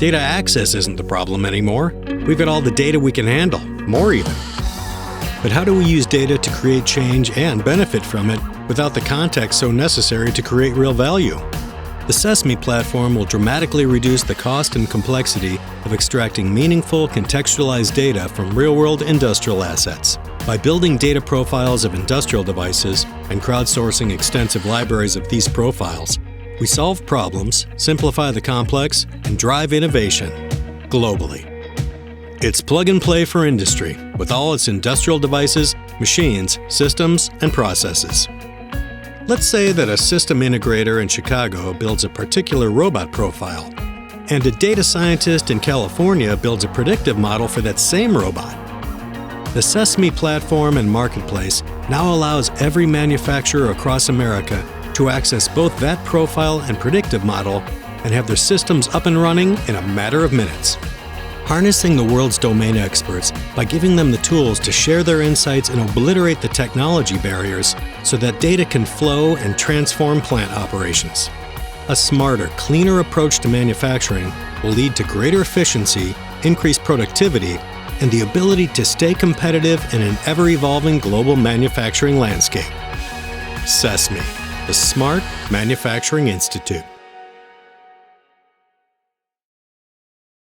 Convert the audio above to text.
Data access isn't the problem anymore. We've got all the data we can handle, more even. But how do we use data to create change and benefit from it without the context so necessary to create real value? The CESMII Platform will dramatically reduce the cost and complexity of extracting meaningful, contextualized data from real-world industrial assets. By building data profiles of industrial devices and crowdsourcing extensive libraries of these profiles, we solve problems, simplify the complex, and drive innovation globally. It's plug and play for industry, with all its industrial devices, machines, systems, and processes. Let's say that a system integrator in Chicago builds a particular robot profile, and a data scientist in California builds a predictive model for that same robot. The CESMII Platform and Marketplace now allows every manufacturer across America to access both that profile and predictive model and have their systems up and running in a matter of minutes. Harnessing the world's domain experts by giving them the tools to share their insights and obliterate the technology barriers so that data can flow and transform plant operations. A smarter, cleaner approach to manufacturing will lead to greater efficiency, increased productivity, and the ability to stay competitive in an ever-evolving global manufacturing landscape. CESMII, the Smart Manufacturing Institute.